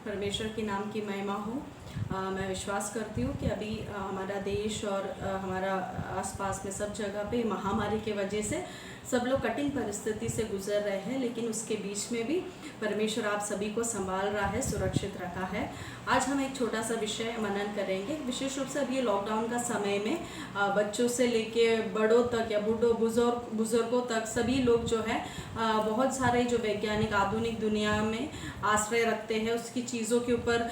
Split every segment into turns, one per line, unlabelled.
परमेश्वर के नाम की महिमा हो। मैं विश्वास करती हूँ कि अभी हमारा देश और हमारा आसपास में सब जगह पे महामारी के वजह से सब लोग कठिन परिस्थिति से गुजर रहे हैं, लेकिन उसके बीच में भी परमेश्वर आप सभी को संभाल रहा है, सुरक्षित रखा है। आज हम एक छोटा सा विषय मनन करेंगे। विशेष रूप से अभी ये लॉकडाउन का समय में बच्चों से लेके बड़ों तक या बुजुर्गों तक सभी लोग जो है बहुत सारे जो वैज्ञानिक आधुनिक दुनिया में आश्रय रखते हैं, उसकी चीज़ों के ऊपर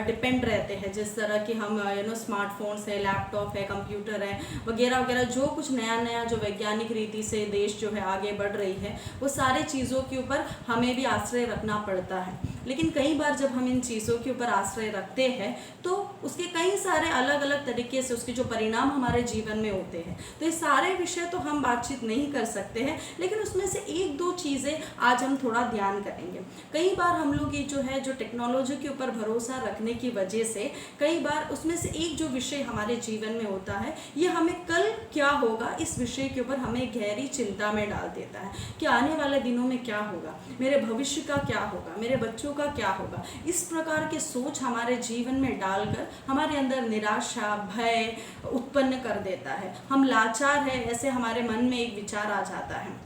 डिपेंड रहते हैं। जिस तरह कि हम स्मार्टफोन्स है, लैपटॉप है, कंप्यूटर है, वगैरह वगैरह, जो कुछ नया नया जो वैज्ञानिक रीति से देश जो है आगे बढ़ रही है, वो सारे चीज़ों के ऊपर हमें भी आश्रय रखना पड़ता है। लेकिन कई बार जब हम इन चीज़ों के ऊपर आश्रय रखते हैं तो उसके कई सारे अलग अलग तरीके से उसके जो परिणाम हमारे जीवन में होते हैं। तो ये सारे विषय तो हम बातचीत नहीं कर सकते हैं, लेकिन उसमें से एक दो चीज़ें आज हम थोड़ा ध्यान करेंगे। कई बार हम लोग ये जो टेक्नोलॉजी के ऊपर भरोसा रखने की वजह से कई बार उसमें से एक जो विषय हमारे जीवन में होता है, ये हमें कल क्या होगा इस विषय के ऊपर हमें गहरी चिंता में डाल देता है कि आने वाले दिनों में क्या होगा, मेरे भविष्य का क्या होगा, मेरे बच्चों का क्या होगा। इस प्रकार के सोच हमारे जीवन में डालकर हमारे अंदर निराशा, भय उत्पन्न कर देता है। हम लाचार है ऐसे हमारे मन में एक विचार आ जाता है।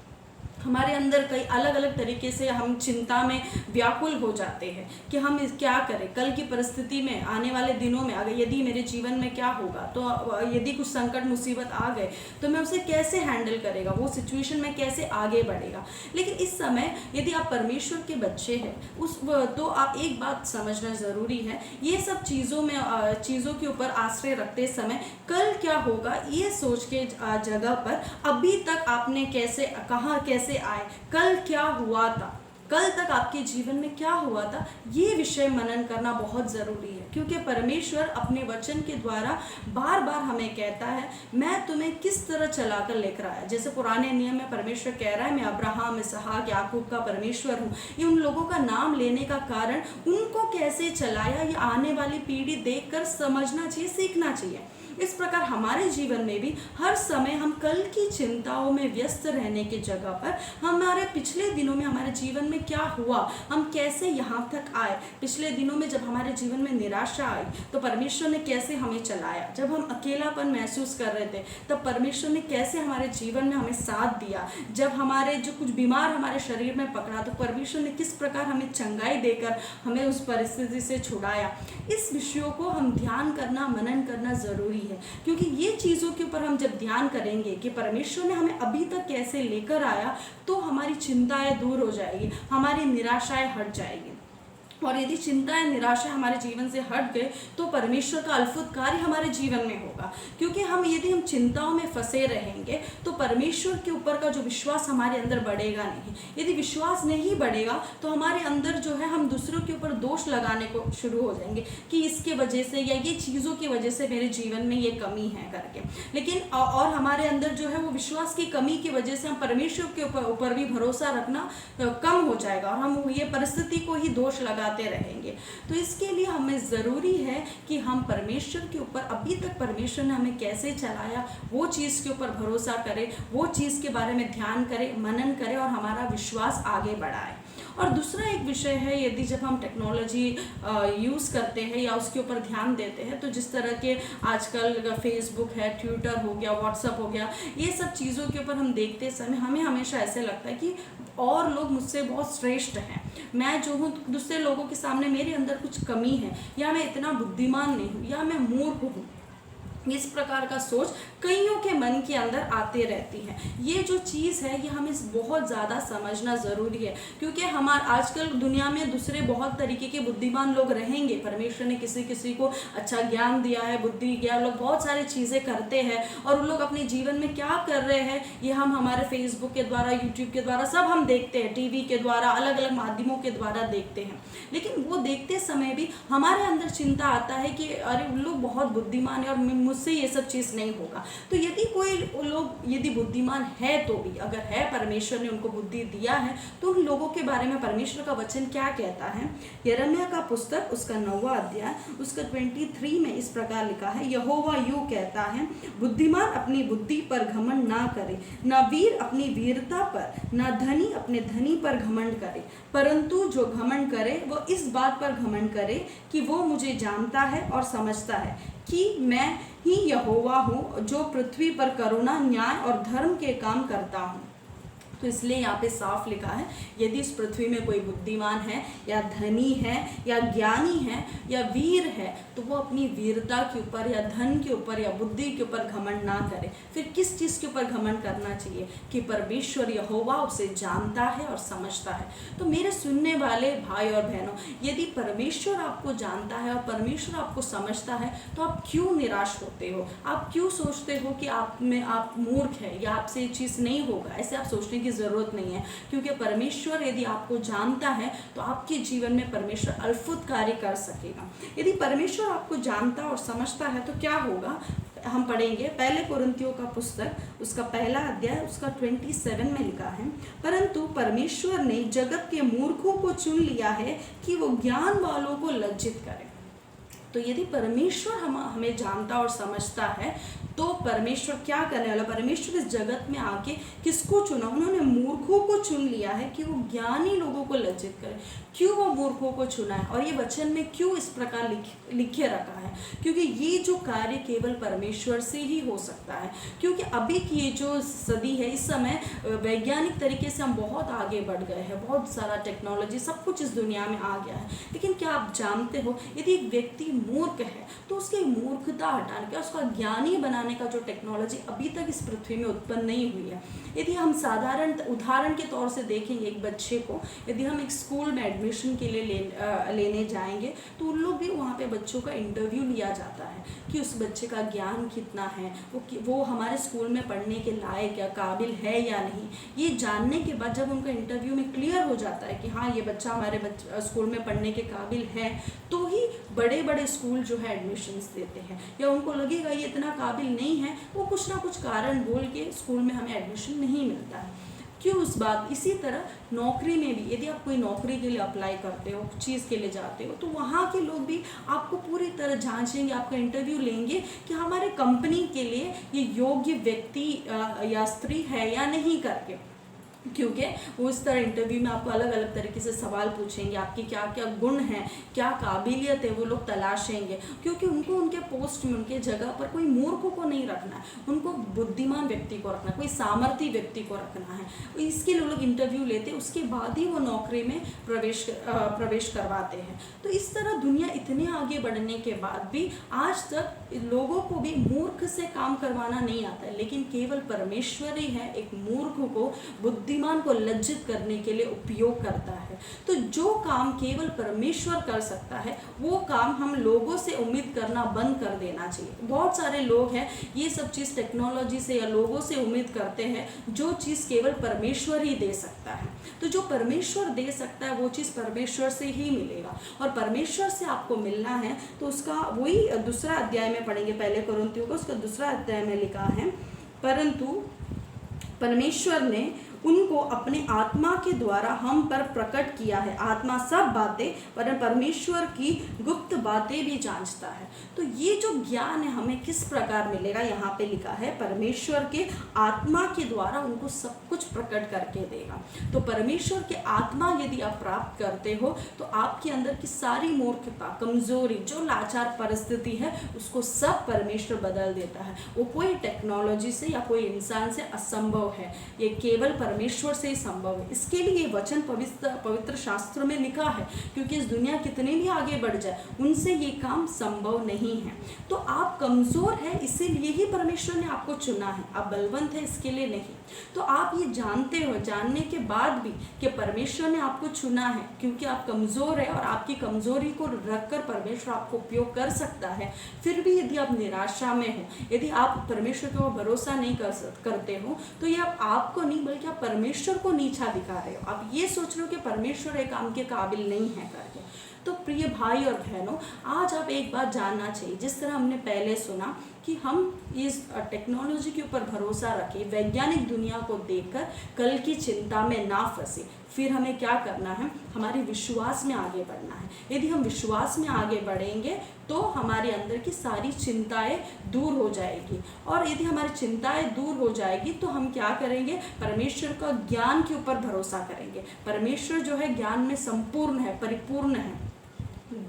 हमारे अंदर कई अलग अलग तरीके से हम चिंता में व्याकुल हो जाते हैं कि हम क्या करें, कल की परिस्थिति में, आने वाले दिनों में अगर यदि मेरे जीवन में क्या होगा, तो यदि कुछ संकट मुसीबत आ गए तो मैं उसे कैसे हैंडल करेगा, वो सिचुएशन में कैसे आगे बढ़ेगा। लेकिन इस समय यदि आप परमेश्वर के बच्चे हैं तो आप एक बात समझना ज़रूरी है, ये सब चीज़ों के ऊपर आश्रय रखते समय कल क्या होगा ये सोच के जगह पर अभी तक आपने कैसे आए, कल क्या हुआ था, कल तक आपके जीवन में क्या हुआ था, ये विषय मनन करना बहुत ज़रूरी है। क्योंकि परमेश्वर अपने वचन के द्वारा बार बार हमें कहता है, मैं तुम्हें किस तरह चलाकर लेकर आया। जैसे पुराने नियम में परमेश्वर कह रहा है, मैं अब्राहम, इसहाक, याकूब का परमेश्वर हूँ। ये उन लोगों का नाम लेने का कारण उनको कैसे चलाया, ये आने वाली पीढ़ी देखकर समझना चाहिए, सीखना चाहिए। इस प्रकार हमारे जीवन में भी हर समय हम कल की चिंताओं में व्यस्त रहने की जगह पर हमारे पिछले दिनों में हमारे जीवन में क्या हुआ, हम कैसे यहाँ तक आए, पिछले दिनों में जब हमारे जीवन में निराशा आई तो परमेश्वर ने कैसे हमें चलाया, जब हम अकेलापन महसूस कर रहे थे तब परमेश्वर ने कैसे हमारे जीवन में हमें साथ दिया, जब हमारे जो कुछ बीमार हमारे शरीर में पकड़ा तो परमेश्वर ने किस प्रकार हमें चंगाई देकर हमें उस परिस्थिति से छुड़ाया। इस विषयों को हम ध्यान करना, मनन करना ज़रूरी है। क्योंकि ये चीज़ों के ऊपर हम जब ध्यान करेंगे कि परमेश्वर ने हमें अभी तक कैसे लेकर आया, तो हमारी चिंताएं दूर हो जाएगी, हमारी निराशाएं हट जाएगी। और यदि चिंताएं, निराशा हमारे जीवन से हट गए तो परमेश्वर का अद्भुत कार्य हमारे जीवन में होगा। क्योंकि यदि हम चिंताओं में फंसे रहेंगे तो परमेश्वर के ऊपर का जो विश्वास हमारे अंदर बढ़ेगा नहीं। यदि विश्वास नहीं बढ़ेगा तो हमारे अंदर जो है हम दूसरों के ऊपर दोष लगाने को शुरू हो जाएंगे कि इसके वजह से या ये चीज़ों की वजह से मेरे जीवन में ये कमी है करके। लेकिन और हमारे अंदर जो है वो विश्वास की कमी की वजह से हम परमेश्वर के ऊपर भी भरोसा रखना कम हो जाएगा और हम ये परिस्थिति को ही दोष लगा रहेंगे। तो इसके लिए हमें ज़रूरी है कि हम परमेश्वर के ऊपर अभी तक परमेश्वर ने हमें कैसे चलाया वो चीज़ के ऊपर भरोसा करें, वो चीज़ के बारे में ध्यान करें, मनन करें और हमारा विश्वास आगे बढ़ाए। और दूसरा एक विषय है, यदि जब हम टेक्नोलॉजी यूज़ करते हैं या उसके ऊपर ध्यान देते हैं, तो जिस तरह के आजकल फेसबुक है, ट्विटर हो गया, व्हाट्सएप हो गया, ये सब चीज़ों के ऊपर हम देखते समय हमें हमेशा ऐसे लगता है कि और लोग मुझसे बहुत श्रेष्ठ हैं, मैं जो हूँ दूसरे लोगों के सामने मेरे अंदर कुछ कमी है, या मैं इतना बुद्धिमान नहीं हूँ, या मैं मूर्ख हूँ। इस प्रकार का सोच कईयों के मन के अंदर आते रहती है। ये जो चीज़ है ये हमें बहुत ज़्यादा समझना ज़रूरी है। क्योंकि आजकल दुनिया में दूसरे बहुत तरीके के बुद्धिमान लोग रहेंगे। परमेश्वर ने किसी किसी को अच्छा ज्ञान दिया है, बुद्धि ज्ञान, लोग बहुत सारी चीज़ें करते हैं और उन लोग अपने जीवन में क्या कर रहे हैं ये हम हमारे फेसबुक के द्वारा, यूट्यूब के द्वारा सब हम देखते हैं, टीवी के द्वारा, अलग अलग माध्यमों के द्वारा देखते हैं। लेकिन वो देखते समय भी हमारे अंदर चिंता आता है कि अरे उन लोग बहुत बुद्धिमान है और मुझसे ये सब चीज़ नहीं होगा। तो यदि कोई लोग यदि बुद्धिमान है तो भी, अगर है परमेश्वर ने उनको बुद्धि दिया है, तो उन लोगों के बारे में परमेश्वर का वचन क्या कहता है। यिर्मयाह का पुस्तक उसका 9वां अध्याय उसका 23 में इस प्रकार लिखा है, यहोवा यूँ कहता है, बुद्धिमान अपनी बुद्धि पर घमंड ना करे, न वीर अपनी वीरता पर, न धनी अपने धनी पर घमंड करे, परंतु जो घमंड करे वो इस बात पर घमंड करे कि वो मुझे जानता है और समझता है कि मैं ही यहोवा हूँ, जो पृथ्वी पर करुणा, न्याय और धर्म के काम करता हूँ। तो इसलिए यहाँ पे साफ लिखा है, यदि इस पृथ्वी में कोई बुद्धिमान है या धनी है या ज्ञानी है या वीर है, तो वो अपनी वीरता के ऊपर या धन के ऊपर या बुद्धि के ऊपर घमंड ना करे। फिर किस चीज़ के ऊपर घमंड करना चाहिए कि परमेश्वर यहोवा उसे जानता है और समझता है। तो मेरे सुनने वाले भाई और बहनों, यदि परमेश्वर आपको जानता है और परमेश्वर आपको समझता है, तो आप क्यों निराश होते हो? आप क्यों सोचते हो कि आप मूर्ख है या आपसे ये चीज़ नहीं होगा? ऐसे आप सोचने की जरूरत नहीं है, क्योंकि परमेश्वर यदि आपको जानता है तो आपके जीवन में परमेश्वर अद्भुत कार्य कर सकेगा। यदि परमेश्वर आपको जानता और समझता है तो क्या होगा, हम पढ़ेंगे पहले कोरिन्थियों का पुस्तक उसका 1 अध्याय उसका 27 में लिखा है, परंतु परमेश्वर ने जगत के मूर्खों को चुन लिया है कि वो ज्ञान वालों को लज्जित करे। तो यदि परमेश्वर हमें जानता और समझता है तो परमेश्वर क्या करने वाला, परमेश्वर इस जगत में आके किसको चुना, उन्होंने मूर्खों को चुन लिया है कि वो ज्ञानी लोगों को लज्जित करे। क्यों वो मूर्खों को चुना है और ये वचन में क्यों इस प्रकार लिखे रखा है, क्योंकि ये जो कार्य केवल परमेश्वर से ही हो सकता है। क्योंकि अभी की ये जो सदी है, इस समय वैज्ञानिक तरीके से हम बहुत आगे बढ़ गए हैं, बहुत सारा टेक्नोलॉजी सब कुछ इस दुनिया में आ गया है। लेकिन क्या आप जानते हो, यदि एक व्यक्ति मूर्ख है तो उसकी मूर्खता हटाने का, उसका ज्ञानी बनाने का जो टेक्नोलॉजी अभी तक इस पृथ्वी में उत्पन्न नहीं हुई है। यदि हम साधारण उदाहरण के तौर से देखेंगे एक बच्चे को, यदि हम एक स्कूल में एडमिशन के लिए लेने जाएंगे तो उन लोग भी वहाँ पे बच्चों का इंटरव्यू लिया जाता है कि उस बच्चे का ज्ञान कितना है, वो हमारे स्कूल में पढ़ने के लायक या काबिल है या नहीं। ये जानने के बाद जब उनका इंटरव्यू में क्लियर हो जाता है कि हाँ ये बच्चा हमारे स्कूल में पढ़ने के काबिल है, तो ही बड़े बड़े स्कूल जो है एडमिशन्स देते हैं। या उनको लगेगा ये इतना काबिल नहीं है, वो कुछ ना कुछ कारण बोल के स्कूल में हमें एडमिशन नहीं मिलता है। क्यों उस बात, इसी तरह नौकरी में भी यदि आप कोई नौकरी के लिए अप्लाई करते हो, चीज़ के लिए जाते हो, तो वहाँ के लोग भी आपको पूरी तरह जांचेंगे, आपका इंटरव्यू लेंगे कि हमारे कंपनी के लिए ये योग्य व्यक्ति या स्त्री है या नहीं करके। क्योंकि वो इस तरह इंटरव्यू में आपको अलग अलग तरीके से सवाल पूछेंगे, आपकी क्या क्या गुण हैं, क्या काबिलियत है, वो लोग तलाशेंगे। क्योंकि उनको उनके पोस्ट में, उनके जगह पर कोई मूर्ख को नहीं रखना है, उनको बुद्धिमान व्यक्ति को रखना है, कोई सामर्थ्य व्यक्ति को रखना है। इसके लिए लोग इंटरव्यू लेते हैं, उसके बाद ही वो नौकरी में प्रवेश करवाते हैं। तो इस तरह दुनिया इतने आगे बढ़ने के बाद भी आज तक लोगों को भी मूर्ख से काम करवाना नहीं आता है, लेकिन केवल परमेश्वर ही है एक मूर्ख को, बुद्धिमान को लज्जित करने के लिए उपयोग करता है। तो जो काम केवल परमेश्वर कर सकता है, वो काम हम लोगों से उम्मीद करना बंद कर देना चाहिए। बहुत सारे लोग हैं ये सब चीज़ टेक्नोलॉजी से या लोगों से उम्मीद करते हैं, जो चीज़ केवल परमेश्वर ही दे सकता है। तो जो परमेश्वर दे सकता है वो चीज़ परमेश्वर से ही मिलेगा, और परमेश्वर से आपको मिलना है तो उसका वही 2 अध्याय में पढ़ेंगे, पहले कोरिन्थियों को उसका 2 अध्याय में लिखा है, परंतु परमेश्वर ने उनको अपने आत्मा के द्वारा हम पर प्रकट किया है। आत्मा सब बातें पर परमेश्वर की गुप्त बातें भी जांचता है। तो ये जो ज्ञान है हमें किस प्रकार मिलेगा, यहाँ पे लिखा है परमेश्वर के आत्मा के द्वारा उनको सब कुछ प्रकट करके देगा। तो परमेश्वर के आत्मा यदि आप प्राप्त करते हो तो आपके अंदर की सारी मूर्खता, कमजोरी, जो लाचार परिस्थिति है, उसको सब परमेश्वर बदल देता है। वो कोई टेक्नोलॉजी से या कोई इंसान से असंभव है, ये केवल परमेश्वर से ही संभव है। इसके लिए वचन पवित्र शास्त्र में लिखा है, क्योंकि इस दुनिया कितने भी आगे बढ़ जाए उनसे ये काम संभव नहीं है। तो आप कमज़ोर है, इसीलिए ही परमेश्वर ने आपको चुना है, आप बलवंत है इसके लिए नहीं। तो आप ये जानते हो, जानने के बाद भी कि परमेश्वर ने आपको चुना है क्योंकि आप कमज़ोर है और आपकी कमज़ोरी को रखकर परमेश्वर आपको उपयोग कर सकता है। फिर भी यदि आप निराशा में हो, यदि आप परमेश्वर को भरोसा नहीं करते हो, तो ये आपको नहीं बल्कि आप परमेश्वर को नीचा दिखा रहे हो। आप ये सोच रहे हो कि परमेश्वर एक काम के काबिल नहीं है करके। तो प्रिय भाई और बहनों, आज आप एक बात जानना चाहिए, जिस तरह हमने पहले सुना कि हम इस टेक्नोलॉजी के ऊपर भरोसा रखें, वैज्ञानिक दुनिया को देखकर कल की चिंता में ना फंसे। फिर हमें क्या करना है, हमारे विश्वास में आगे बढ़ना है। यदि हम विश्वास में आगे बढ़ेंगे तो हमारे अंदर की सारी चिंताएं दूर हो जाएगी, और यदि हमारी चिंताएं दूर हो जाएगी तो हम क्या करेंगे, परमेश्वर का ज्ञान के ऊपर भरोसा करेंगे। परमेश्वर जो है ज्ञान में संपूर्ण है, परिपूर्ण है,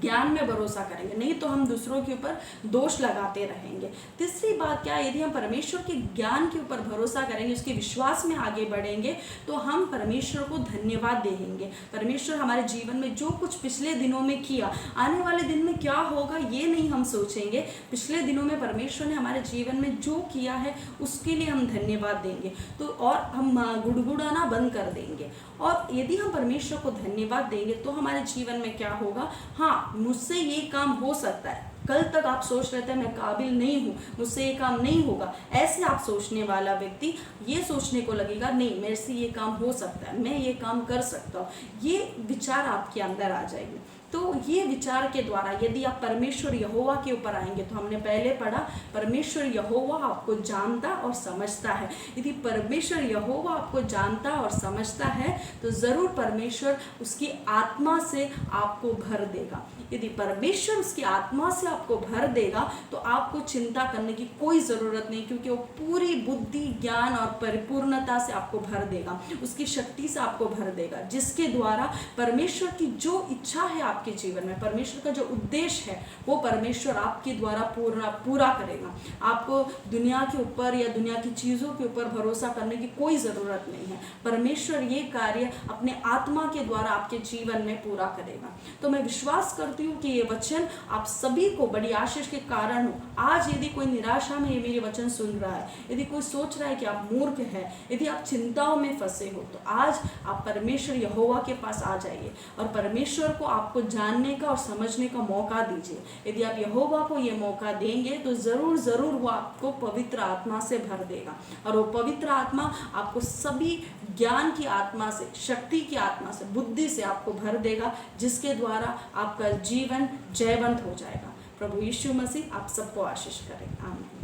ज्ञान में भरोसा करेंगे, नहीं तो हम दूसरों के ऊपर दोष लगाते रहेंगे। तीसरी बात क्या है, यदि हम परमेश्वर के ज्ञान के ऊपर भरोसा करेंगे, उसके विश्वास में आगे बढ़ेंगे, तो हम परमेश्वर को धन्यवाद देंगे। परमेश्वर हमारे जीवन में जो कुछ पिछले दिनों में किया, आने वाले दिन में क्या होगा ये नहीं हम सोचेंगे। पिछले दिनों में परमेश्वर ने हमारे जीवन में जो किया है उसके लिए हम धन्यवाद देंगे, तो और हम गुड़गुड़ाना बंद कर देंगे। और यदि हम परमेश्वर को धन्यवाद देंगे तो हमारे जीवन में क्या होगा, हाँ मुझसे ये काम हो सकता है। कल तक आप सोच रहे थे मैं काबिल नहीं हूँ, मुझसे ये काम नहीं होगा, ऐसे आप सोचने वाला व्यक्ति ये सोचने को लगेगा नहीं मेरे से ये काम हो सकता है, मैं ये काम कर सकता हूँ, ये विचार आपके अंदर आ जाएंगे। तो ये विचार के द्वारा यदि आप परमेश्वर यहोवा के ऊपर आएंगे, तो हमने पहले पढ़ा परमेश्वर यहोवा आपको जानता और समझता है। यदि परमेश्वर यहोवा आपको जानता और समझता है तो ज़रूर परमेश्वर उसकी आत्मा से आपको भर देगा। यदि परमेश्वर उसकी आत्मा से आपको भर देगा तो आपको चिंता करने की कोई ज़रूरत नहीं, क्योंकि वो पूरी बुद्धि, ज्ञान और परिपूर्णता से आपको भर देगा, उसकी शक्ति से आपको भर देगा, जिसके द्वारा परमेश्वर की जो इच्छा है आपके जीवन में, परमेश्वर का जो उद्देश्य है वो परमेश्वर आपके द्वारा पूरा करेगा। आपको दुनिया के ऊपर या दुनिया की चीज़ों के ऊपर भरोसा करने की कोई ज़रूरत नहीं है। परमेश्वर ये कार्य अपने आत्मा के द्वारा आपके जीवन में पूरा करेगा। तो मैं विश्वास करती हूँ कि ये वचन आप सभी को बड़ी आशीष के कारण हो। आज यदि कोई निराशा में ये मेरे वचन सुन रहा है, यदि कोई सोच रहा है कि आप मूर्ख है, यदि आप चिंताओं में फंसे हो, तो आज आप परमेश्वर यहोवा के पास आ जाइए और परमेश्वर को आपको जानने का और समझने का मौका दीजिए। यदि आप यहोवा को ये मौका देंगे तो ज़रूर वो आपको पवित्र आत्मा से भर देगा, और वो पवित्र आत्मा आपको सभी ज्ञान की आत्मा से, शक्ति की आत्मा से, बुद्धि से आपको भर देगा, जिसके द्वारा आपका जीवन जयवंत हो जाएगा। प्रभु यीशु मसीह आप सबको आशीष करें। आमीन।